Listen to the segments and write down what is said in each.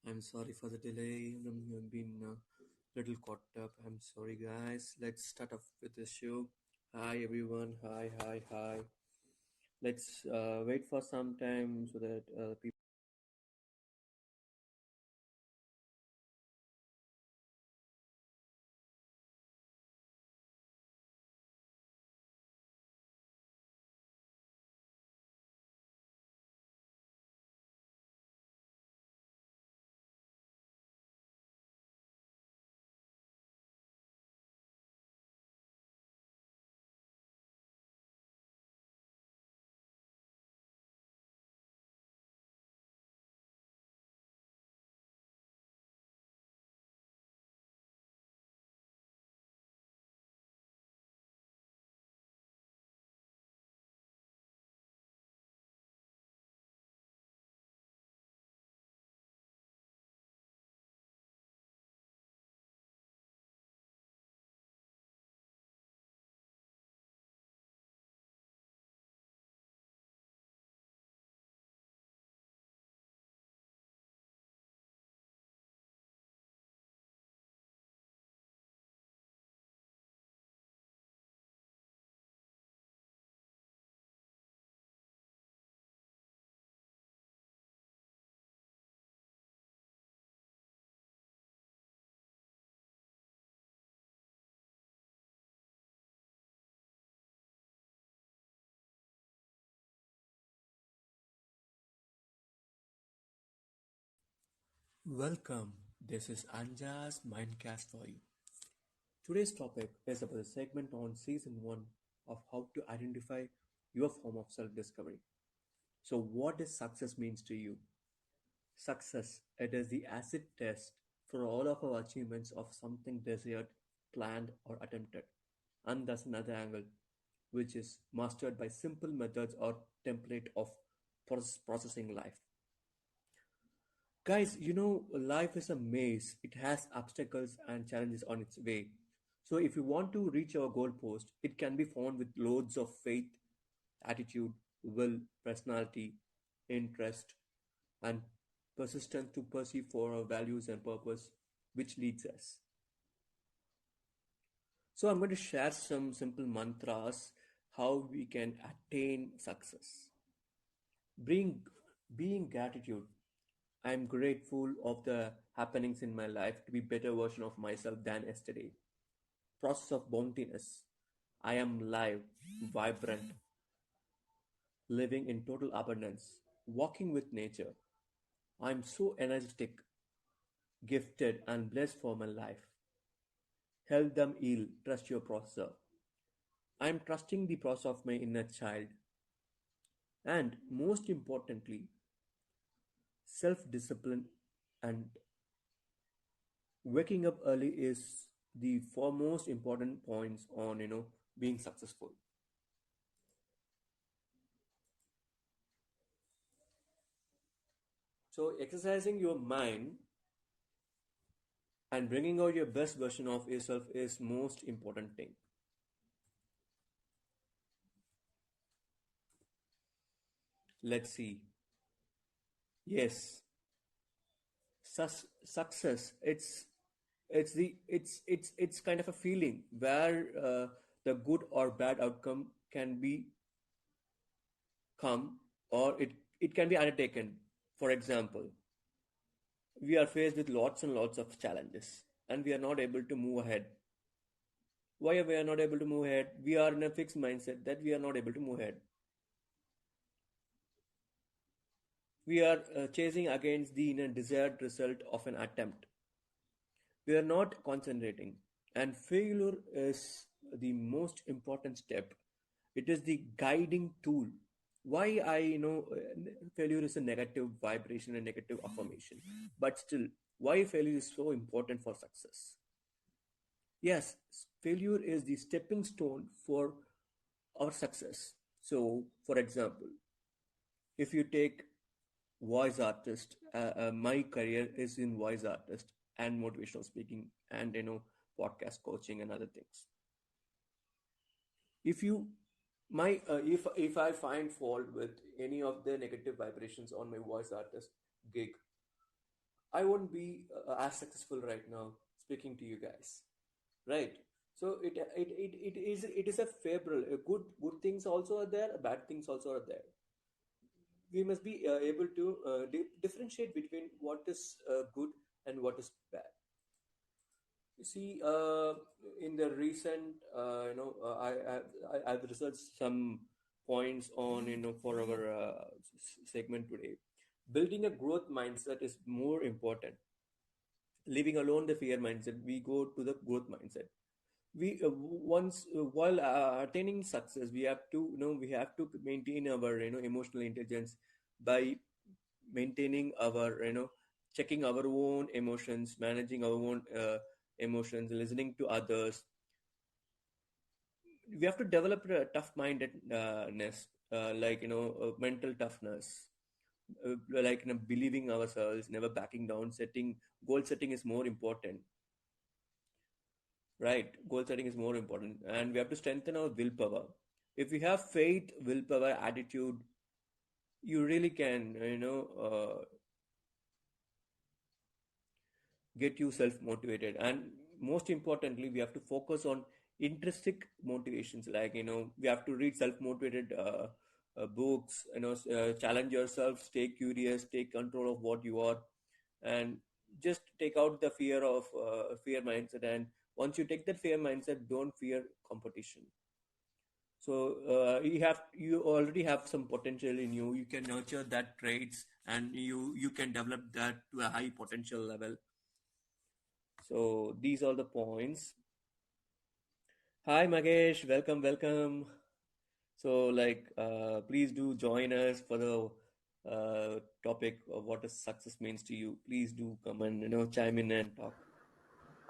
I'm sorry for the delay. I've been a little caught up. I'm sorry, guys. Let's start off with the show. Hi, everyone. Hi, hi, hi. Let's wait for some time so that people. Welcome. This is Anja's Mindcast for you. Today's topic is about the segment on season 1 of how to identify your form of self discovery. So, what does success means to you? Success, it is the acid test for all of our achievements of something desired, planned, or attempted. And that's another angle, which is mastered by simple methods or template of processing life. Guys, life is a maze. It has obstacles and challenges on its way. So if you want to reach our goal post, it can be found with loads of faith, attitude, will, personality, interest, and persistence to pursue for our values and purpose, which leads us. So I'm going to share some simple mantras how we can attain success. Being, being gratitude. I'm grateful of the happenings in my life to be better version of myself than yesterday. Process of bountiness. I am live, vibrant, living in total abundance, walking with nature. I'm so energetic, gifted, and blessed for my life. Help them heal. Trust your processor. I'm trusting the process of my inner child. And most importantly, self discipline and waking up early is the foremost important points on being successful. So exercising your mind and bringing out your best version of yourself is most important thing. Let's see. Yes, success. It's kind of a feeling where the good or bad outcome can be come, or it can be undertaken. For example, we are faced with lots and lots of challenges and we are not able to move ahead. Why we are not able to move ahead? We are in a fixed mindset that we are not able to move ahead. We are chasing against the desired result of an attempt. We are not concentrating, and failure is the most important step. It is the guiding tool. Why failure is a negative vibration and negative affirmation, but still, why failure is so important for success? Yes, failure is the stepping stone for our success. So, for example, if you take voice artist, my career is in voice artist and motivational speaking and podcast coaching and other things. If you my if I find fault with any of the negative vibrations on my voice artist gig, I won't be as successful right now speaking to you guys, right? So it is a favorable. Good things also are there, bad things also are there. We must be able to differentiate between what is good and what is bad. You see, in the recent, I've researched some points on, for our segment today. Building a growth mindset is more important. Leaving alone the fear mindset, we go to the growth mindset. We once while attaining success, we have to, we have to maintain our, emotional intelligence by maintaining our, checking our own emotions, managing our own emotions, listening to others. We have to develop a tough mindedness, like, mental toughness, like, believing ourselves, never backing down. Goal setting is more important, right? Goal setting is more important, and we have to strengthen our willpower. If we have faith, willpower, attitude, you really can, get you self motivated. And most importantly, we have to focus on intrinsic motivations, like, we have to read self motivated books, challenge yourself, stay curious, take control of what you are, and just take out the fear mindset. And once you take that fear mindset, don't fear competition. So you already have some potential in you. You can nurture that traits, and you can develop that to a high potential level. So these are the points. Hi Magesh, welcome, welcome. So, like, please do join us for the topic of what a success means to you. Please do come and, chime in and talk.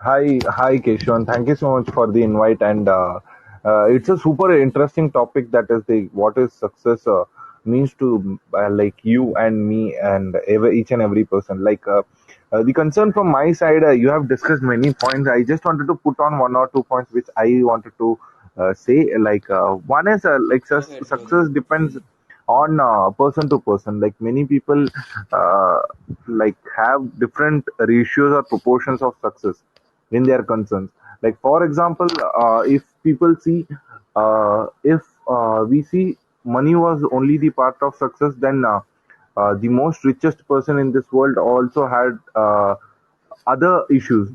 Hi, Keshav. Thank you so much for the invite. And it's a super interesting topic. That is the what is success means to like you and me and each and every person. The concern from my side, you have discussed many points. I just wanted to put on one or two points which I wanted to say. One is Go ahead, go ahead. success depends on person to person. Like many people uh, have different ratios or proportions of success in their concerns. Like for example, if people see, if we see money was only the part of success, then the most richest person in this world also had other issues.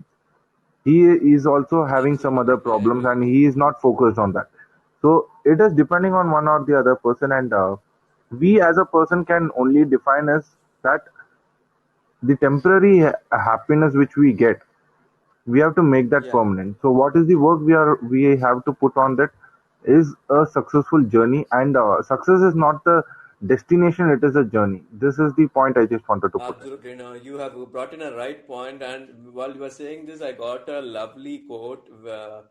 He is also having some other Absolutely, I problems, agree. and he is not focused on that. So it is depending on one or the other person, and we as a person can only define as that the temporary happiness which we get, we have to make that Yeah, permanent. So what is the work we have to put on that is a successful journey, and success is not the destination, it is a journey. This is the point I just wanted to put in. absolutely. No, you have brought in a right point, and while you were saying this, I got a lovely quote where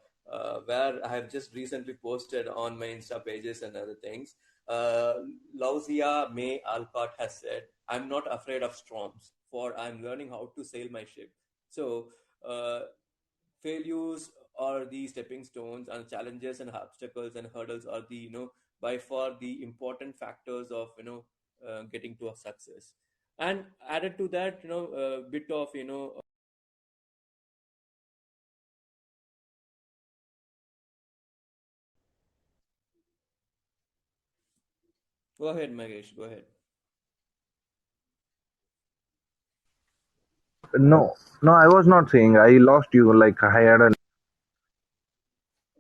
I have just recently posted on my Insta pages and other things. Uh, Lauzia May Alcott has said, "I'm not afraid of storms, for I'm learning how to sail my ship." So, uh, failures are the stepping stones, and challenges and obstacles and hurdles are the, by far the important factors of, getting to a success. And added to that, a bit of, go ahead, Magesh, go ahead. No, I was not saying I lost you. Like I had a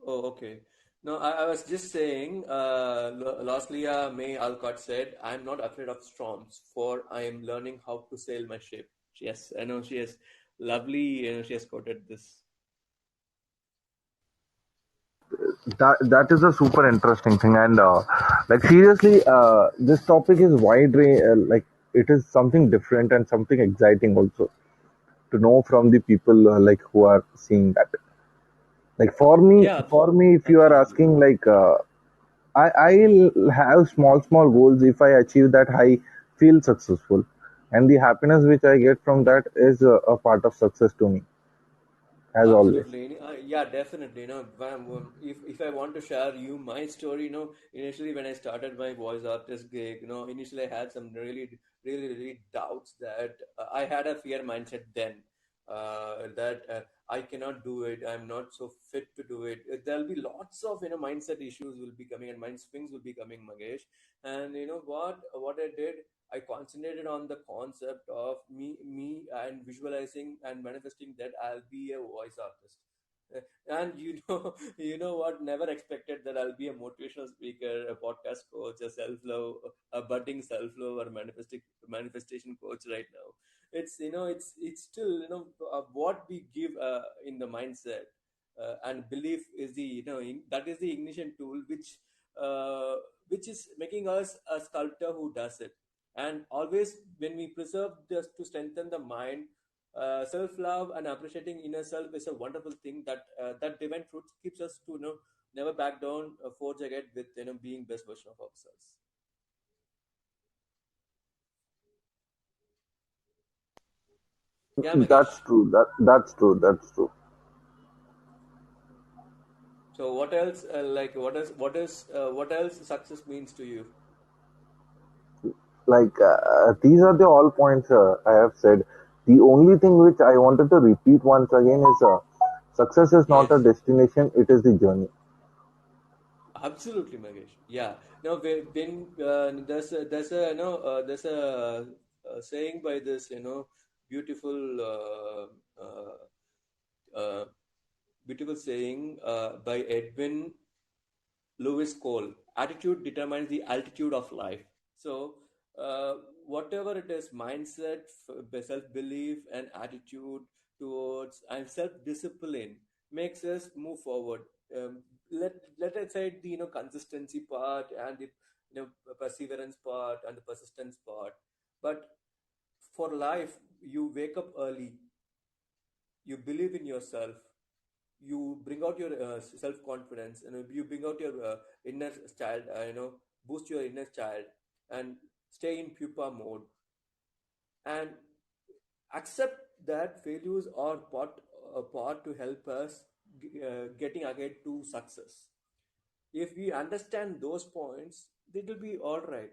Oh, okay. No, I was just saying, Loslia May Alcott said, "I'm not afraid of storms, for I am learning how to sail my ship." Yes, I know she has lovely, she has quoted this. that is a super interesting thing, and like seriously, this topic is like it is something different and something exciting also to know from the people like who are seeing that. Like Yeah, for me, if you are absolutely. asking, like I'll have small goals. If I achieve that, I feel successful, and the happiness which I get from that is a part of success to me, as always. Absolutely. Yeah, definitely. If I want to share you my story, initially when I started my voice artist gig, initially I had some really really doubts that I had a fear mindset then, that I cannot do it. I'm not so fit to do it. There'll be lots of mindset issues will be coming and mind swings will be coming, Magesh. And you know what I did. I concentrated on the concept of me, and visualizing and manifesting that I'll be a voice artist. And you know what? Never expected that I'll be a motivational speaker, a podcast coach, a self love, a budding self love, or manifestation coach right now. It's still what we give in the mindset, and belief is the that is the ignition tool uh, which is making us a sculptor who does it. And always when we preserve this to strengthen the mind, self-love and appreciating inner self is a wonderful thing that divine truth keeps us to never back down, forge ahead with being best version of ourselves. Yeah, That's Magesh. true. That's true. That's true. So what else, what else success means to you? Like these are the all points I have said. The only thing which I wanted to repeat once again is success is not a Yes. destination; it is the journey. Absolutely, Magesh. Yeah. Now, when there's a there's a saying by this beautiful uh, beautiful saying by Edwin Lewis Cole. Attitude determines the altitude of life. So, whatever it is, mindset, self belief, and attitude towards and self discipline makes us move forward. Let us say the consistency part and the perseverance part and the persistence part. But for life, you wake up early, you believe in yourself, you bring out your self confidence, and you bring out your inner child, boost your inner child, and stay in pupa mode, and accept that failures are part to help us getting ahead to success. If we understand those points, it will be all right.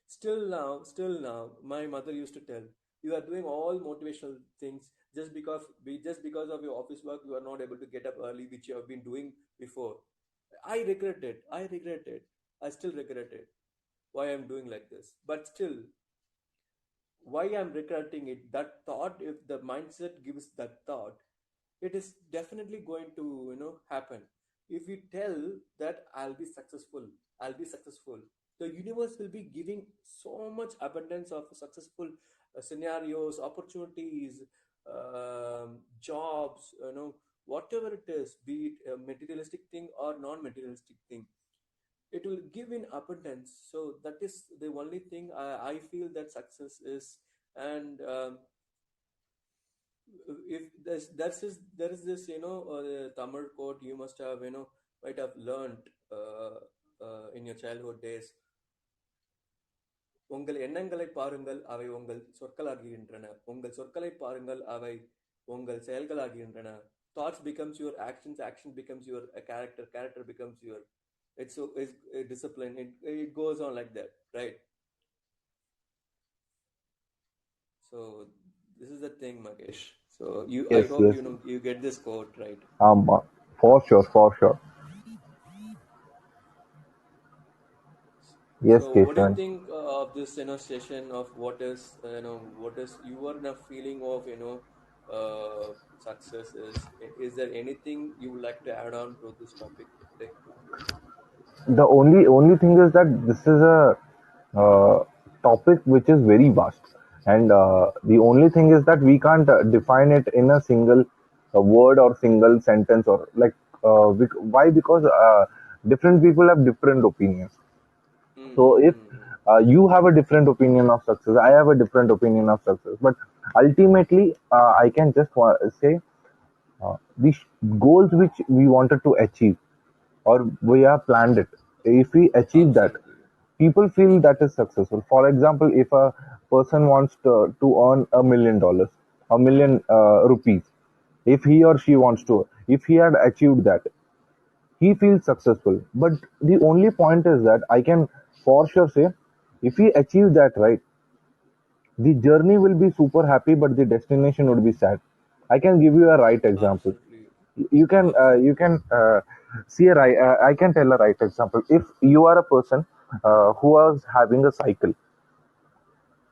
Still now, my mother used to tell, "You are doing all motivational things just because of your office work. You are not able to get up early, which you have been doing before." I regret it. I regret it. I still regret it. Why I'm doing like this? But still, why I'm regretting it? That thought, if the mindset gives that thought, it is definitely going to happen. If we tell that I'll be successful, the universe will be giving so much abundance of successful scenarios, opportunities, jobs, whatever it is, be it a materialistic thing or non-materialistic thing, it will give in abundance. So that is the only thing I feel that success is. And if there is this Tamil quote you must have might have learned in your childhood days. உங்கள் எண்ணங்களை பாருங்கள், அவை உங்கள் சொற்களாகின்றன. உங்கள் சொற்களை பாருங்கள், அவை உங்கள் செயல்களாகின்றன. Thoughts becomes your actions, action becomes your character, character becomes your it's discipline. It goes on like that, right? So this is the thing, Magesh. So I Yes, hope yes. you get this quote right. Um, for sure, for sure. Yes, So, what do you Keshan. think of this, session of what is your feeling of, success is? Is there anything you would like to add on to this topic today? The only thing is that this is a topic which is very vast, and the only thing is that we can't define it in a single word or single sentence or like why because different people have different opinions. So if Mm-hmm. you have a different opinion of success, I have a different opinion of success, but ultimately I can just say the goals which we wanted to achieve or we have planned it. If we achieve that, Absolutely. people feel that is successful. For example, if a person wants to earn $1 million, a million rupees, if he or she wants to, if he had achieved that, he feels successful. But the only point is that I can for sure say, if he achieved that, right? the journey will be super happy, but the destination would be sad. I can give you a right example. Absolutely. You can see a right. I can tell a right example. If you are a person who was having a cycle,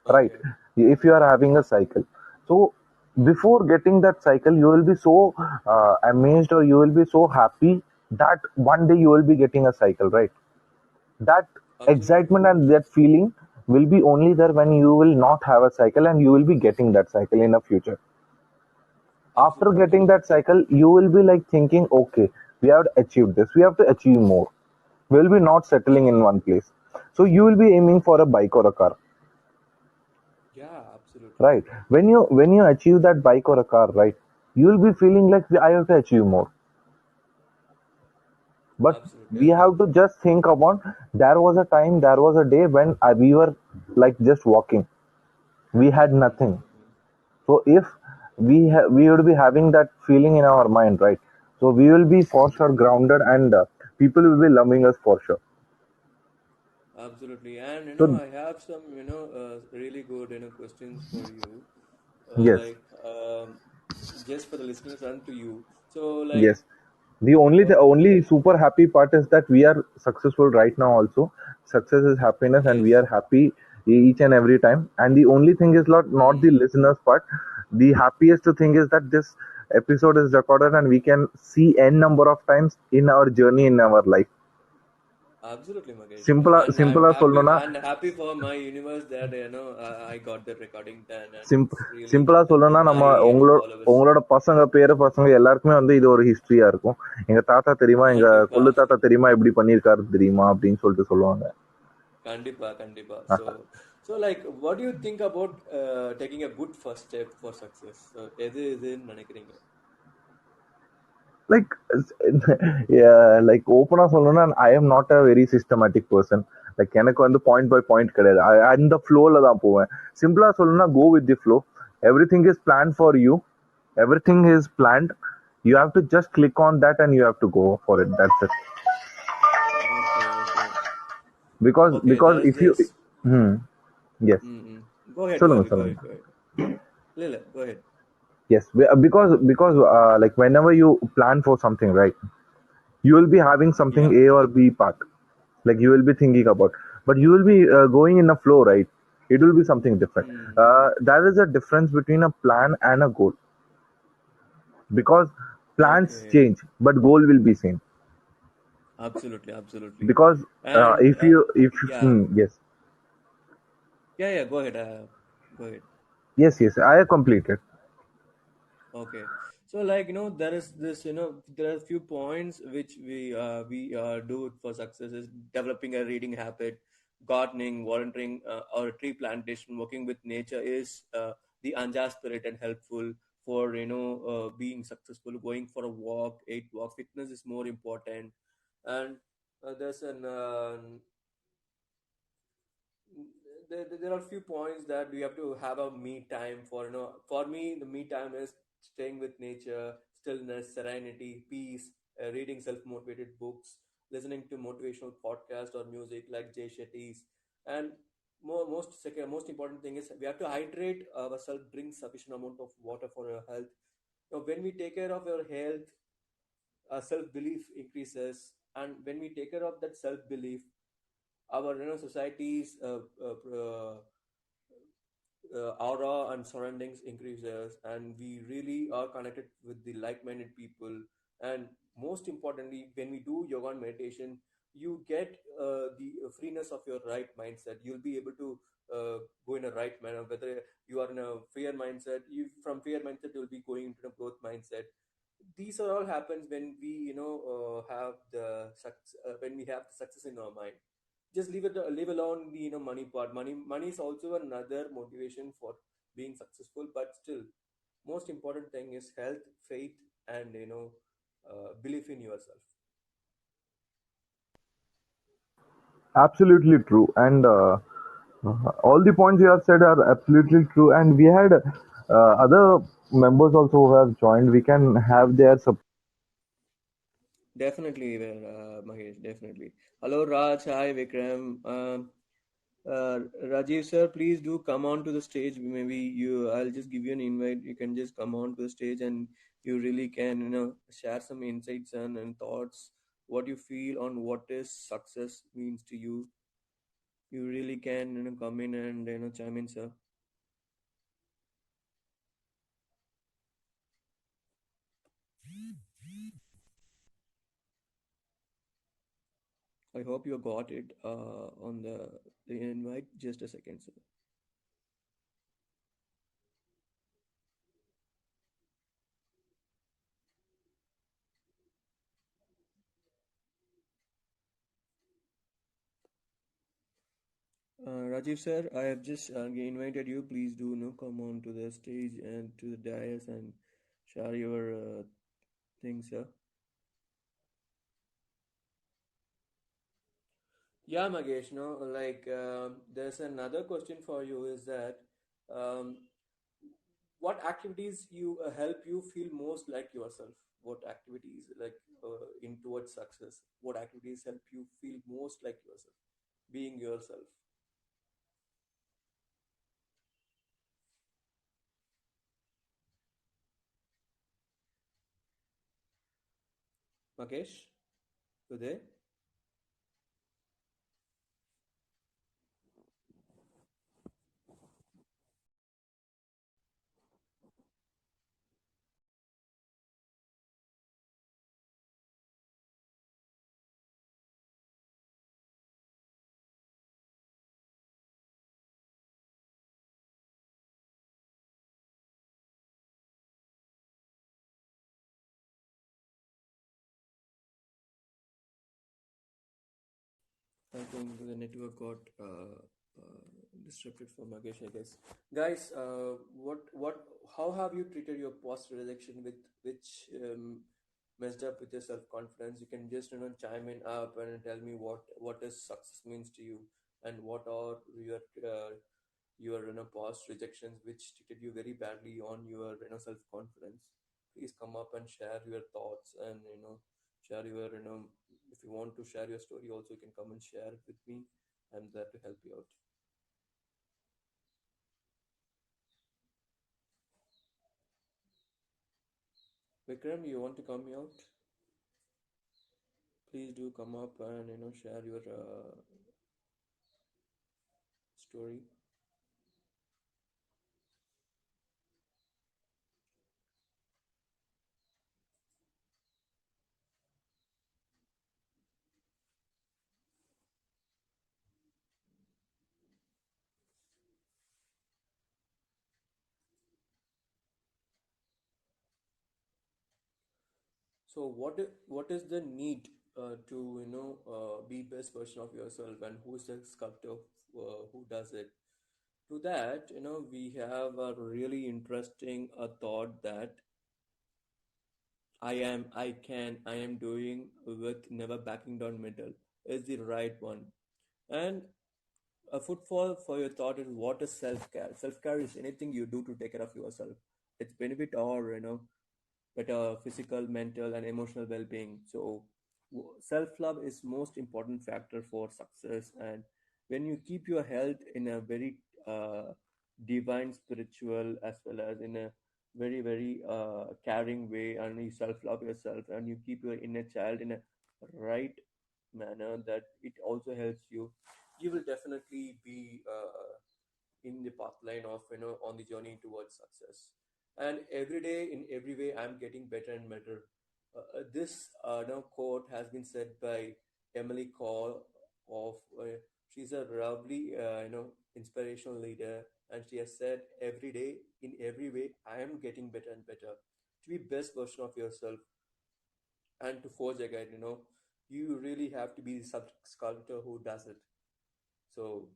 right? Okay. If you are having a cycle, so Mm-hmm. before getting that cycle, you will be so amazed, or you will be so happy that one day you will be getting a cycle, right? That Absolutely. excitement and that feeling will be only there when you will not have a cycle and you will be getting that cycle in the future. After Absolutely. getting that Absolutely. cycle, you will be like thinking, okay, we have achieved this, we have to achieve more. We will be not settling in one Absolutely. place. So you will be aiming for a bike or a car, Yeah, absolutely. right? When you achieve that bike or a car, right, you will be feeling like I have to achieve more. But Absolutely. we have to Absolutely. just think about, there was a time, there was a day when we were like just walking, we had nothing. Mm-hmm. So if we would be having that feeling in our mind, right? So we will be for sure grounded, and people will be loving us for sure. Absolutely. And So I have some, really good, questions for you. yes, Like, just for the listeners and to you. So, like, yes. The uh, only super happy part is that we are successful right now. Also, success is happiness, and we yes. are happy each and every time. And the only thing is not the Mm. listeners part. The happiest thing is that this episode is recorded, and we can see n number of times in our journey in our life. Absolutely, Magesh. And I'm Simple happy சொல்லணும்னா and happy for my universe that I got the recording done, and simple it's really சிம்பிளா helpful சொல்லணும்னா my நம்ம உங்களோட followers. உங்களோட பசங்க பேர பசங்க எல்லாருக்குமே இது ஒரு ஹிஸ்டரியா இருக்கும். எங்க தாத்தா தெரியுமா, எங்க Kandipa, கொள்ளு தாத்தா தெரியுமா, எப்படி பண்ணியிருக்காரு தெரியுமா அப்படின்னு சொல்லிட்டு சொல்லுவாங்க. Kandipa, Kandipa. So like, what do you think about taking a good first step for success? So, எதுன்னு நினைக்கிறீங்க? லைக் ஓப்பனா சொல்லணும்னா I am not a very systematic person. Like எனக்கு பாயிண்ட் பை பாயிண்ட் கிடையாது. அந்த ஃப்ளோல தான் போவேன். சிம்பிளா சொல்லணும்னா go with the flow. Everything is plan for you. Everything is planned. You have to just click on that and you have to go for it. That's it. Okay, okay, okay. Because There's if you this. hmm, yes, Mm-mm. Go ahead, go சொல்லுங்க ahead, go சொல்லுங்க. ahead, go ahead. Lila, go ahead. Yes, because like whenever you plan for something, right, you will be having something Yeah. A or B part, like you will be thinking about, but you will be going in a flow, right? It will be something different. Mm. There is a difference between a plan and a goal, because plans Okay. change but goal will be same. Absolutely, absolutely. Because And if yeah, yes, yeah, yeah. Go ahead. Go ahead. yes, I have completed. Okay. So like there is this there are a few points which we do for success is developing a reading habit, gardening, volunteering, or tree plantation, working with nature is the anja spirit and helpful for being successful. Going for a walk, 8 walk, fitness is more important, and there's an there are few points that we have to have a me time for. For me the me time is staying with nature, stillness, serenity, peace, reading self-motivated books, listening to motivational podcast or music like Jay Shetty's, and most important thing is we have to hydrate ourselves, drink sufficient amount of water for our health. When we take care of our health, our self-belief increases, and when we take care of that self-belief, our society's aura and surroundings increases, and we really are connected with the like-minded people. And most importantly, when we do yoga and meditation, you get the freeness of your right mindset. You'll be able to go in a right manner. Whether you are in a fear mindset, you from fear mindset you'll be going into a growth mindset. These are all happens when we have the when we have the success in our mind. Just leave alone the money part. Money is also another motivation for being successful, but still most important thing is health, faith, and belief in yourself. Absolutely true. And all the points you have said are absolutely true. And we had other members also who have joined. We can have their support. Definitely, Mahesh, definitely. Hello, Raj. Hi, Vikram. Rajiv sir, please do come on to the stage. Maybe I'll just give you an invite. You can just come on to the stage and you really can, share some insights and thoughts, what you feel on what is success means to you. You really can, come in and, chime in, sir. I hope you got it on the invite. Just a second, sir. Rajiv sir, I have just invited you. Please do come on to the stage and to the dais and share your things, sir. Yeah, Magesh, there's another question for you is that um, what activities you help you feel most like yourself? What activities in towards success? What activities help you feel most like yourself, being yourself? Magesh, you there? I think the network got disrupted for Magesh, I guess. Guys, how have you treated your post rejection with which messed up with your self confidence? You can just chime in up and tell me what is success means to you, and what are your past rejections which treated you very badly on your self confidence. Please come up and share your thoughts and share your if you want to share your story also, you can come and share it with me. I'm there to help you out. Vikram, you want to come out? Please do come up and share your story. So what is the need to be best version of yourself, and who is the sculptor who does it? To that, we have a really interesting thought that I can, I am doing with never backing down mental is the right one. And a footfall for your thought is what is self care? Self care is anything you do to take care of yourself. It's benefit or better physical, mental, and emotional well-being. So, self-love is most important factor for success. And when you keep your health in a very divine, spiritual, as well as in a very caring way, and you self-love yourself, and you keep your inner child in a right manner, that it also helps you. You will definitely be in the pathline of on the journey towards success. And every day, in every way, I'm getting better and better. This quote has been said by Emily Cole of she's a lovely inspirational leader, and she has said every day, in every way, I am getting better and better. To be best version of yourself and to forge ahead, you really have to be the sculptor who does it. So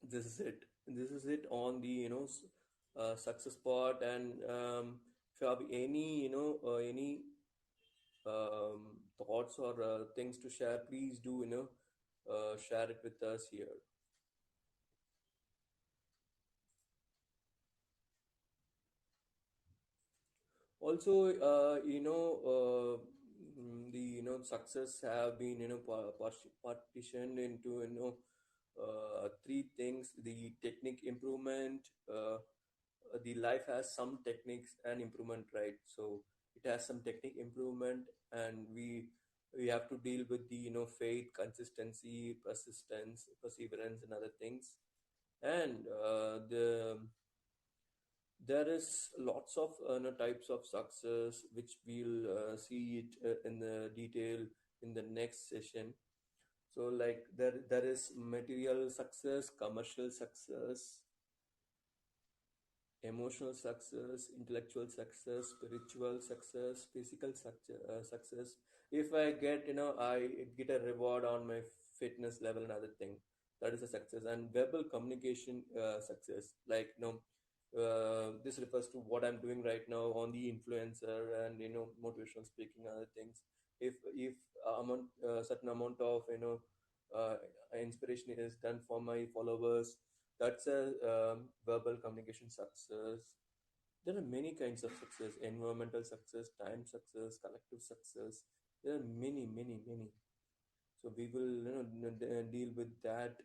this is it. This is it on the success part. And if you have any any thoughts or things to share, please do share it with us here. Also, the success have been partitioned into three things: the technique improvement, the life has some techniques and improvement, right? So it has some technique improvement, and we have to deal with the faith, consistency, persistence, perseverance, and other things. And there is lots of types of success which we'll see it in the detail in the next session. So like there is material success, commercial success, emotional success, intellectual success, spiritual success, physical success. If I get, I get a reward on my fitness level and other thing, that is a success. And verbal communication success, like, this refers to what I'm doing right now on the influencer and motivational speaking and other things. If certain amount of inspiration is done for my followers, that's a verbal communication success. There are many kinds of success: environmental success, time success, collective success. There are many, many, many. So we will deal with that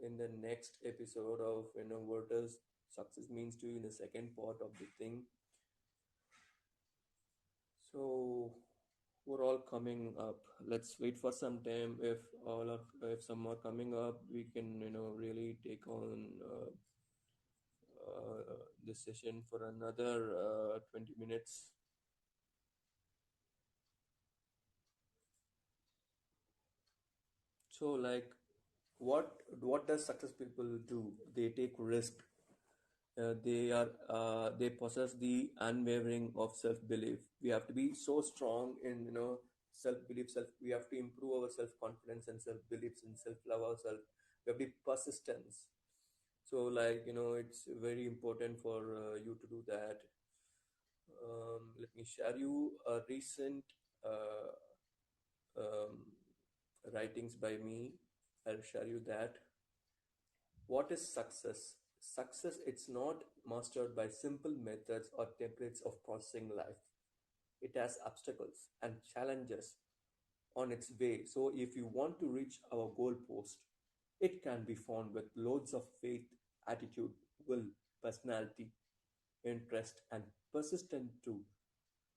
in the next episode of what does success means to you in the second part of the thing. So we're all coming up. Let's wait for some time. If some are coming up, we can really take on this session for another 20 minutes. So like, what does success people do? They take risk. They possess the unwavering of self belief. We have to be so strong in self belief. We have to improve our self confidence and self beliefs and self love ourselves. We have to be persistence. So like, it's very important for you to do that. Let me share you a recent uh, um, writings by me. I'll share you that. What is success? Success, it's not mastered by simple methods or templates of processing life. It has obstacles and challenges on its way. So if you want to reach our goal post, it can be found with loads of faith, attitude, will, personality, interest, and persistent to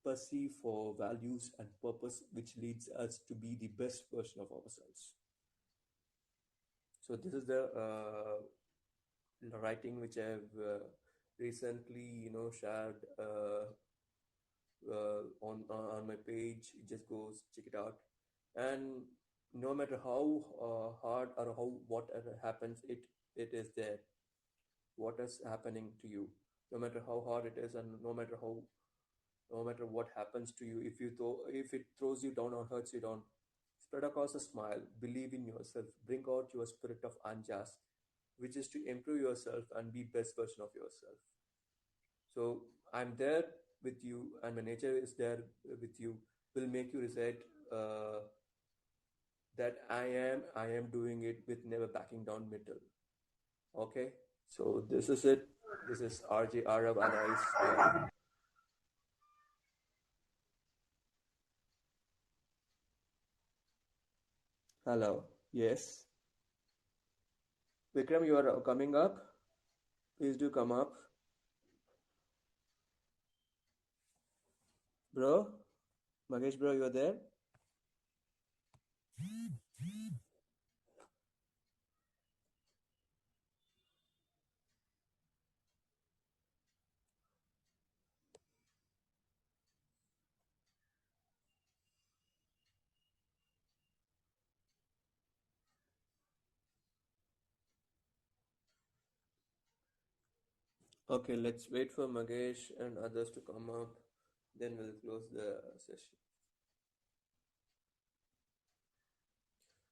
perceive for values and purpose, which leads us to be the best version of ourselves. So this is the writing which I've recently, shared on my page. Just go check it out. And no matter how hard or how whatever happens, it is there. What is happening to you? No matter how hard it is, and no matter what happens to you, if it throws you down or hurts you down, spread across a smile, believe in yourself, bring out your spirit of anjas, which is to improve yourself and be best version of yourself. So I'm there with you, and my nature is there with you. Will make you recite that I am doing it with never backing down middle. Okay, so this is it. This is RJ Arab, and I say hello. Yes, Vikram, you are coming up. Please do come up, bro. Magesh, bro, you are there. Okay, let's wait for Magesh and others to come up. Then we'll close the session.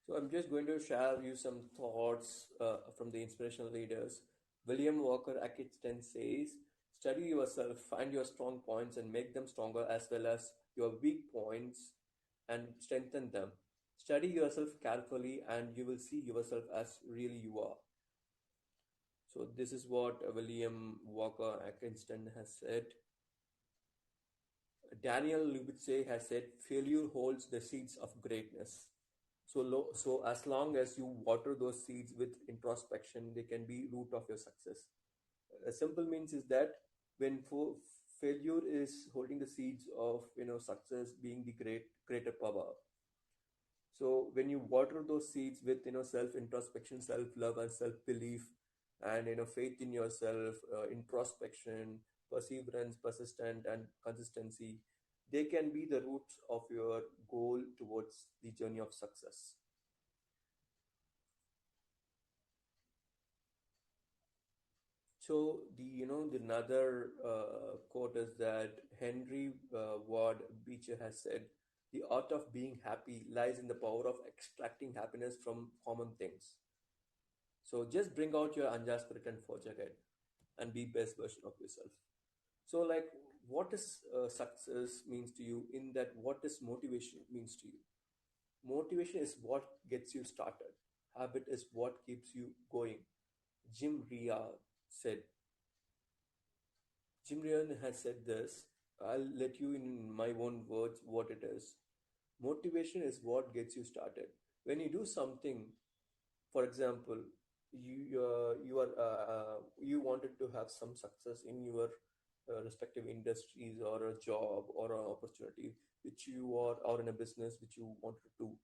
So I'm just going to share you some thoughts from the inspirational leaders. William Walker Atkinson says, "Study yourself, find your strong points, and make them stronger, as well as your weak points, and strengthen them. Study yourself carefully, and you will see yourself as really you are." So this is what William Walker Atkinson has said. Daniel Lubitze has said, "Failure holds the seeds of greatness." So as long as you water those seeds with introspection, they can be root of your success. A simple means is that when failure is holding the seeds of success being the greater power. So when you water those seeds with self introspection, self love, and self belief, and faith in yourself, introspection, perseverance, persistent, and consistency, they can be the roots of your goal towards the journey of success. So the another quote is that Henry Ward Beecher has said, "The art of being happy lies in the power of extracting happiness from common things." So just bring out your Anja spirit and forge ahead, and be best version of yourself. So like, what is success means to you? In that, what is motivation means to you? Motivation is what gets you started. Habit is what keeps you going. Jim Ria said, Jim Ryan has said this. I'll let you in my own words what it is. Motivation is what gets you started. When you do something, for example, you wanted to have some success in your respective industries or a job or an opportunity which you are or in a business which you wanted to do,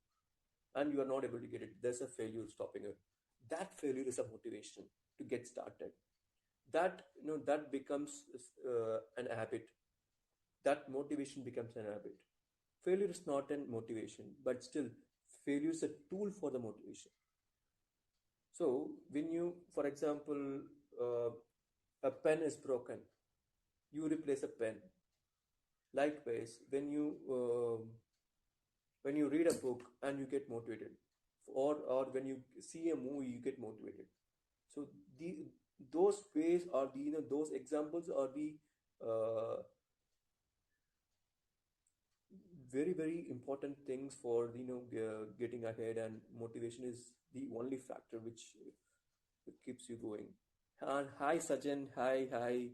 and you are not able to get it. There's a failure stopping it. That failure is a motivation to get started. That becomes an habit. That motivation becomes an habit. Failure is not a motivation, but still, failure is a tool for the motivation. So, when you, for example, uh, a pen is broken, you replace a pen. Likewise, when you read a book and you get motivated, or when you see a movie, you get motivated. So those ways are those examples are the uh, very very important things for getting ahead, and motivation is the only factor which keeps you going. And hi Sajan, hi.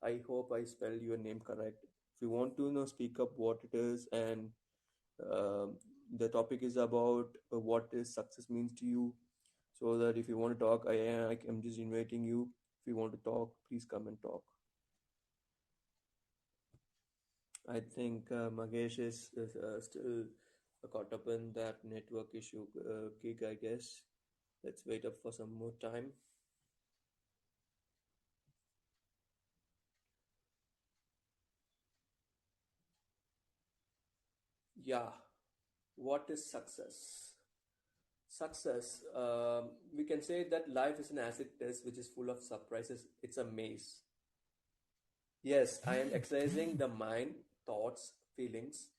I hope I spelled your name correct. If you want to speak up what it is, and um the topic is about what is success means to you, so that if you want to talk, I'm just inviting you. If you want to talk, please come and talk. I think Magesh is still caught up in that network issue gig, I guess. Let's wait up for some more time. Yeah, what is success? Success, we can say that life is an acid test which is full of surprises. It's a maze. Yes, I am exercising the mind, thoughts, feelings,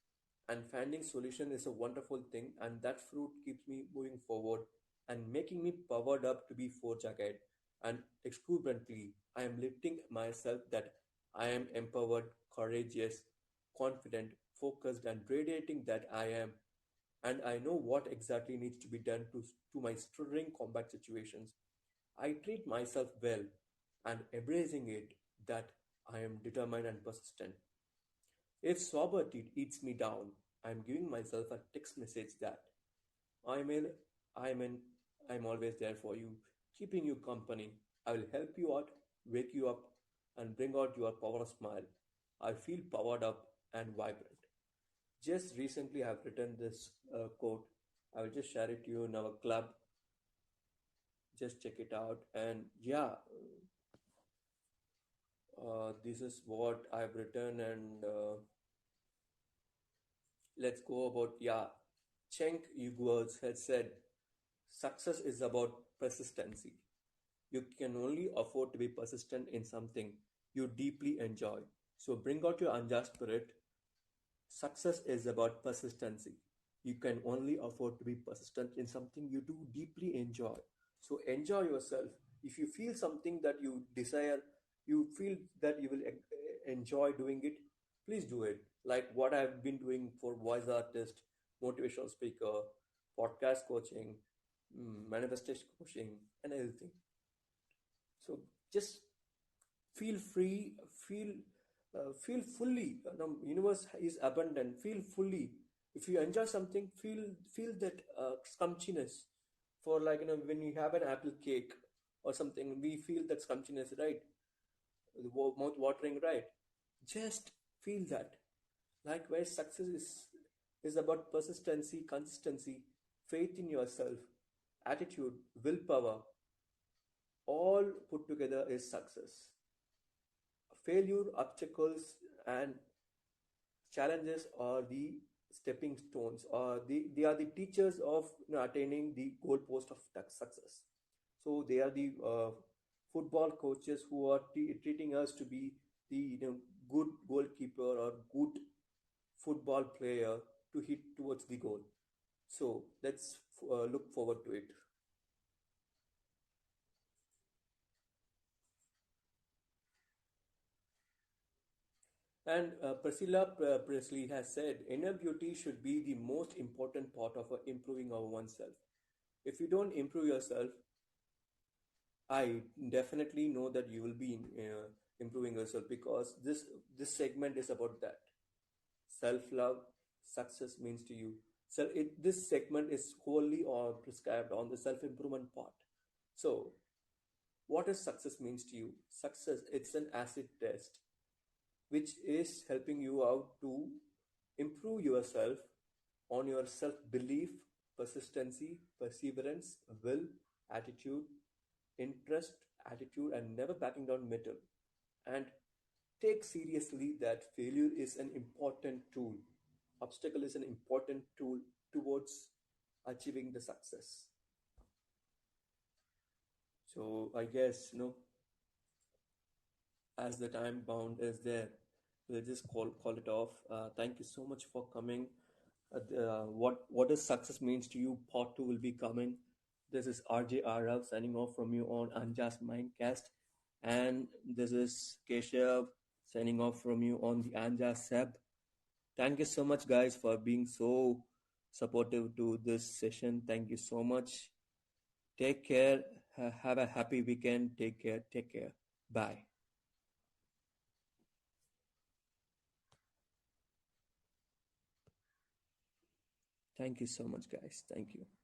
and finding solution is a wonderful thing, and that fruit keeps me moving forward and making me powered up to be forge ahead. And exuberantly, I am lifting myself that I am empowered, courageous, confident, focused, and radiating that I am, and I know what exactly needs to be done to my struggling combat situations. I treat myself well and embracing it that I am determined and persistent. If sobriety eats me down, I am giving myself a text message that I'm in, I'm in, I'm always there for you, keeping you company. I will help you out, wake you up, and bring out your power smile. I feel powered up and vibrant. Just recently, I have written this quote. I will just share it to you in our club. Just check it out. And yeah, this is what I've written. And let's go about, yeah. Cenk Uyghurs had said, success is about persistency. You can only afford to be persistent in something you deeply enjoy. So bring out your Anja spirit. Success is about persistency. You can only afford to be persistent in something you do deeply enjoy. So enjoy yourself. If you feel something that you desire, you feel that you will enjoy doing it, please do it. Like what I've been doing for voice artist, motivational speaker, podcast coaching, manifestation coaching, and everything. So just feel free, feel fully. The universe is abundant. Feel fully. If you enjoy something, feel that scrumptiness. For like, when you have an apple cake or something, we feel that scrumptiness, right? The mouth watering, right? Just feel that. Likewise, success is about persistency, consistency, faith in yourself, attitude, willpower, all put together is success. Failure, obstacles, and challenges are the stepping stones, or they are the teachers of attaining the goal post of success. So they are the football coaches who are treating us to be the good goalkeeper or good football player to hit towards the goal. So let's look forward to it. And Priscilla Presley has said, inner beauty should be the most important part of improving our oneself. If you don't improve yourself, I definitely know that you will be improving yourself, because this segment is about that. Self-love, success means to you. So this segment is wholly or prescribed on the self-improvement part. So what does success means to you? Success, it's an acid test which is helping you out to improve yourself on your self belief, persistency, perseverance, will, attitude, interest, attitude, and never backing down metal. And take seriously that failure is an important tool. Obstacle is an important tool towards achieving the success. So I guess, as the time bound is there, we'll just call it off. Thank you so much for coming. What does success means to you? Part two will be coming. This is RJ Arav signing off from you on Anjas Mindcast, and this is Keshav signing off from you on the Anjas Seb. Thank you so much, guys, for being so supportive to this session. Thank you so much. Take care. Have a happy weekend. Take care. Take care. Bye. Thank you so much, guys. Thank you.